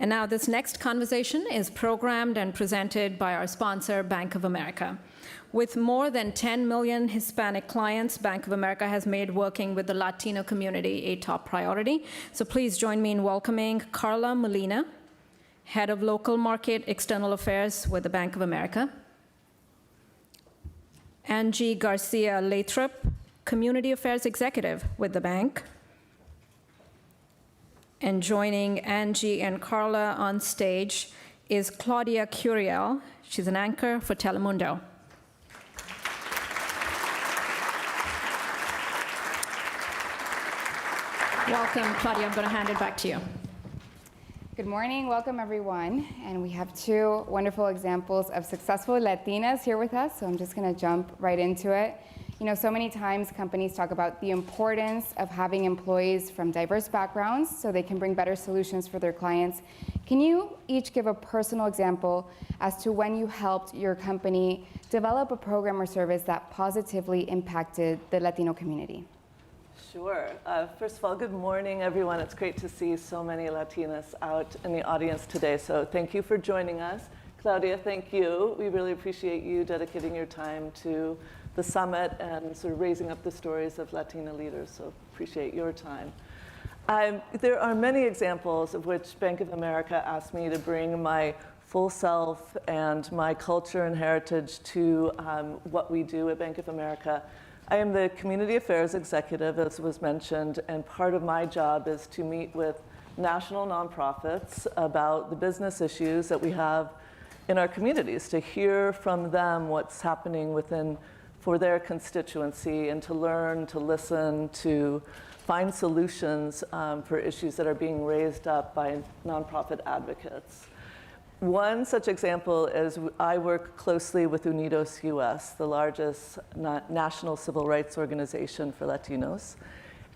And now this next conversation is programmed and presented by our sponsor, Bank of America. With more than 10 million Hispanic clients, Bank of America has made working with the Latino community a top priority. So please join me in welcoming Carla Molina, Head of Local Market External Affairs with the Bank of America, Angie Garcia Lathrop, Community Affairs Executive with the bank. And joining Angie and Carla on stage is Claudia Curiel. She's an anchor for Telemundo. Welcome, Claudia. I'm going to hand it back to you. Good morning. Welcome, everyone. And we have two wonderful examples of successful Latinas here with us, so I'm just going to jump right into it. You know, so many times companies talk about the importance of having employees from diverse backgrounds so they can bring better solutions for their clients. Can you each give a personal example as to when you helped your company develop a program or service that positively impacted the Latino community? Sure. First of all, good morning, everyone. It's great to see so many Latinas out in the audience today, so thank you for joining us. Claudia, thank you. We really appreciate you dedicating your time to the summit and sort of raising up the stories of Latina leaders, so appreciate your time. There are many examples of which Bank of America asked me to bring my full self and my culture and heritage to what we do at Bank of America. I am the Community Affairs Executive, as was mentioned, and part of my job is to meet with national nonprofits about the business issues that we have in our communities, to hear from them what's happening for their constituency, and to learn, to listen, to find solutions for issues that are being raised up by nonprofit advocates. One such example is I work closely with Unidos US, the largest national civil rights organization for Latinos.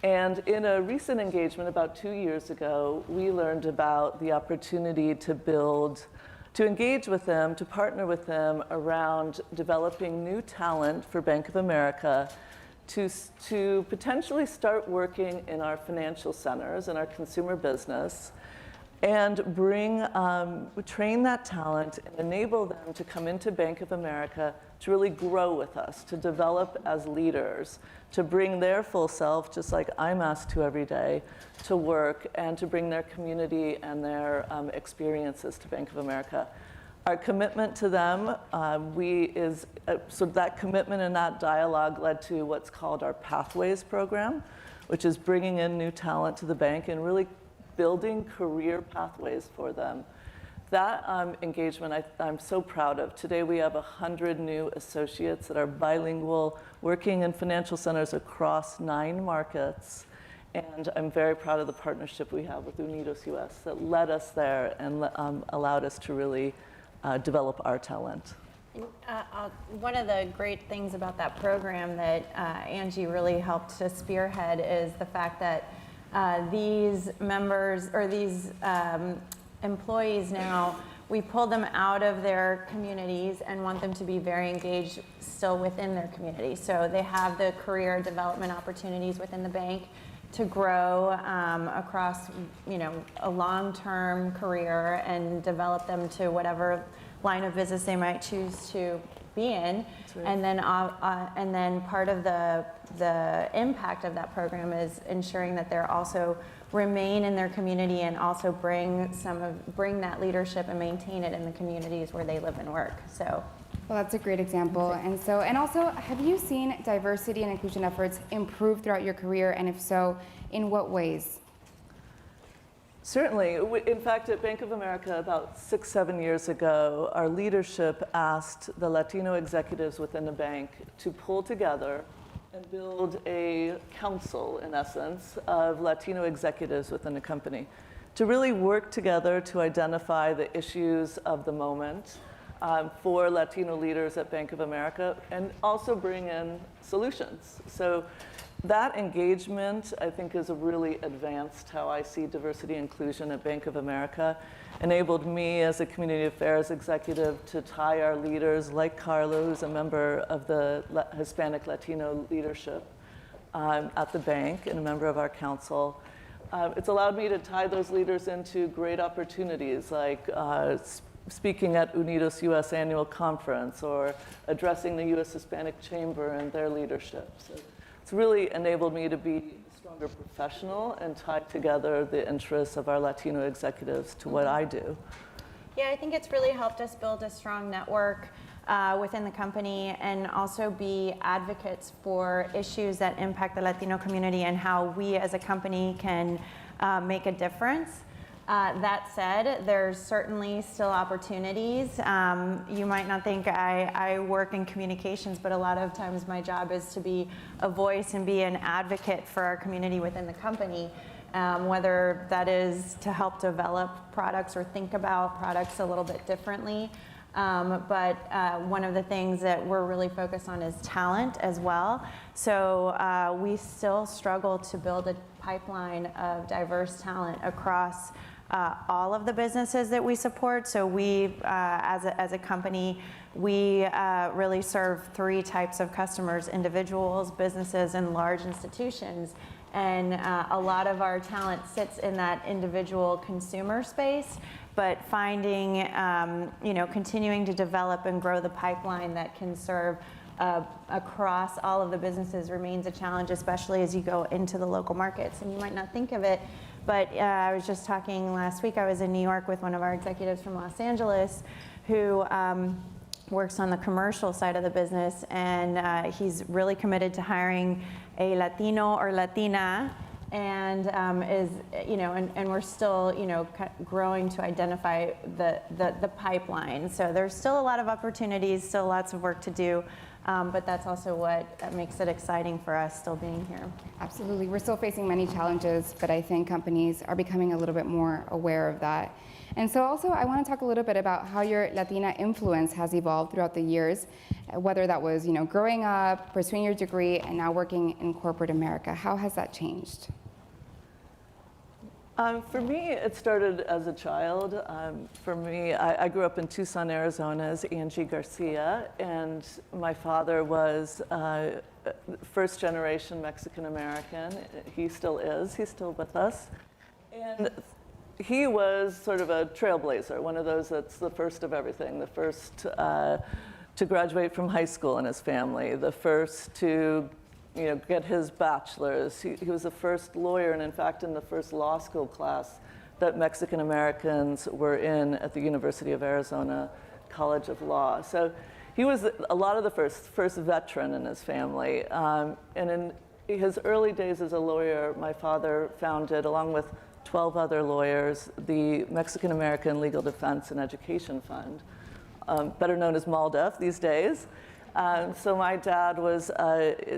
And in a recent engagement about 2 years ago, we learned about the opportunity to engage with them, to partner with them around developing new talent for Bank of America to potentially start working in our financial centers, in our consumer business, and train that talent and enable them to come into Bank of America to really grow with us, to develop as leaders, to bring their full self, just like I'm asked to every day, to work, and to bring their community and their experiences to Bank of America. Our commitment to them, so that commitment and that dialogue led to what's called our Pathways program, which is bringing in new talent to the bank and really building career pathways for them. That engagement I'm so proud of. Today we have 100 new associates that are bilingual, working in financial centers across 9 markets. And I'm very proud of the partnership we have with Unidos US that led us there and allowed us to really develop our talent. One of the great things about that program that Angie really helped to spearhead is the fact that these members, or these employees now, we pull them out of their communities and want them to be very engaged still within their community. So they have the career development opportunities within the bank to grow across, a long-term career and develop them to whatever line of business they might choose to be in. Right. And then part of the impact of that program is ensuring that they're also remain in their community and also bring that leadership and maintain it in the communities where they live and work. So. Well, that's a great example. And also, have you seen diversity and inclusion efforts improve throughout your career? And if so, in what ways? Certainly. In fact, at Bank of America, about 6-7 years ago, our leadership asked the Latino executives within the bank to pull together and build a council, in essence, of Latino executives within the company to really work together to identify the issues of the moment for Latino leaders at Bank of America, and also bring in solutions. So that engagement, I think, is a really advanced how I see diversity and inclusion at Bank of America. Enabled me as a community affairs executive to tie our leaders, like Carla, who's a member of the Hispanic Latino leadership at the bank and a member of our council, It's allowed me to tie those leaders into great opportunities like speaking at Unidos US annual conference or addressing the US Hispanic Chamber and their leadership. So it's really enabled me to be a stronger professional and tie together the interests of our Latino executives to what I do. Yeah, I think it's really helped us build a strong network within the company and also be advocates for issues that impact the Latino community and how we as a company can make a difference. That said, there's certainly still opportunities. You might not think I work in communications, but a lot of times my job is to be a voice and be an advocate for our community within the company. Whether that is to help develop products or think about products a little bit differently. But one of the things that we're really focused on is talent as well. So we still struggle to build a pipeline of diverse talent across all of the businesses that we support. So we, as a company, we really serve 3 types of customers: individuals, businesses, and large institutions. And a lot of our talent sits in that individual consumer space, but finding, continuing to develop and grow the pipeline that can serve across all of the businesses remains a challenge, especially as you go into the local markets. And you might not think of it, but I was just talking last week, I was in New York with one of our executives from Los Angeles who works on the commercial side of the business, and he's really committed to hiring a Latino or Latina, and and we're still, growing to identify the pipeline. So there's still a lot of opportunities, still lots of work to do, but that's also what makes it exciting for us still being here. Absolutely. We're still facing many challenges, but I think companies are becoming a little bit more aware of that. And so also I want to talk a little bit about how your Latina influence has evolved throughout the years, whether that was, growing up, pursuing your degree, and now working in corporate America. How has that changed? For me, it started as a child. For me, I grew up in Tucson, Arizona as Angie Garcia, and my father was first generation Mexican American. He still is, he's still with us. And he was sort of a trailblazer, one of those that's the first of everything, the first to graduate from high school in his family, the first to get his bachelor's. He was the first lawyer, and in fact, in the first law school class that Mexican Americans were in at the University of Arizona College of Law. So he was a lot of the first veteran in his family. And in his early days as a lawyer, my father founded, along with 12 other lawyers, the Mexican American Legal Defense and Education Fund, better known as MALDEF these days. So my dad was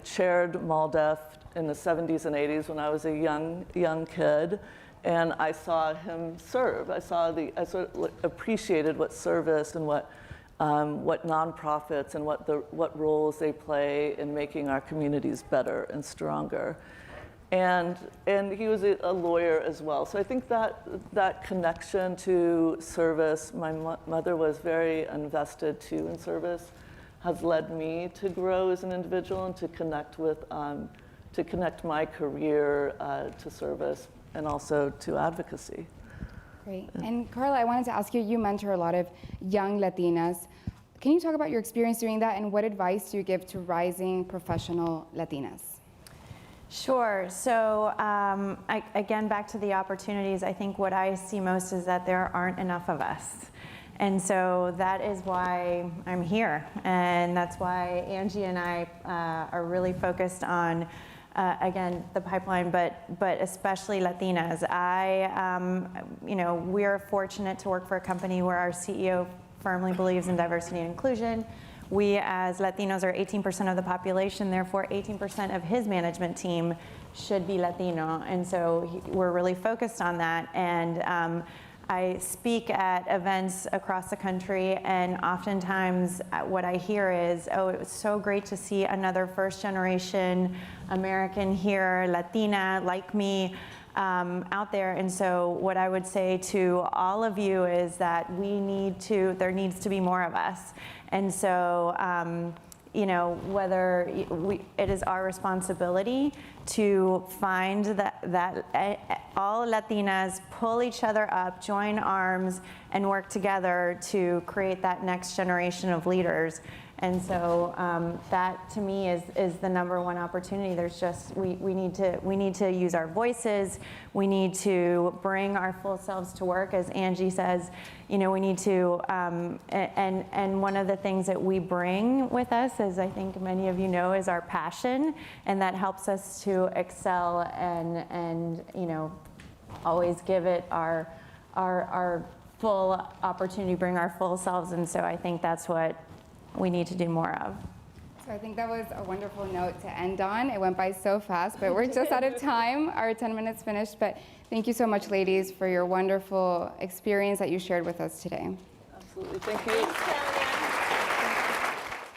chaired MALDEF in the 70s and 80s when I was a young kid, and I saw him serve. I sort of appreciated what service and what nonprofits and what roles they play in making our communities better and stronger. And he was a lawyer as well. So I think that connection to service, my mother was very invested too in service, has led me to grow as an individual and to connect my career to service and also to advocacy. Great. And Carla, I wanted to ask you, you mentor a lot of young Latinas. Can you talk about your experience doing that, and what advice do you give to rising professional Latinas? Sure. So again, back to the opportunities, I think what I see most is that there aren't enough of us. And so that is why I'm here. And that's why Angie and I are really focused on, again, the pipeline, but especially Latinas. We're fortunate to work for a company where our CEO firmly believes in diversity and inclusion. We as Latinos are 18% of the population, therefore 18% of his management team should be Latino. And so we're really focused on that. And I speak at events across the country, and oftentimes what I hear is, oh, it was so great to see another first generation American here, Latina, like me, out there. And so what I would say to all of you is that there needs to be more of us. And so, whether it is our responsibility to find that all Latinas pull each other up, join arms, and work together to create that next generation of leaders. And so that, to me, is the number one opportunity. There's just we need to use our voices. We need to bring our full selves to work, as Angie says. We need to. And one of the things that we bring with us, as I think many of you know, is our passion, and that helps us to excel and always give it our full opportunity, bring our full selves. And so I think that's what we need to do more of. So I think that was a wonderful note to end on. It went by so fast, but we're just out of time. Our 10 minutes finished, but thank you so much, ladies, for your wonderful experience that you shared with us today. Absolutely, thank you.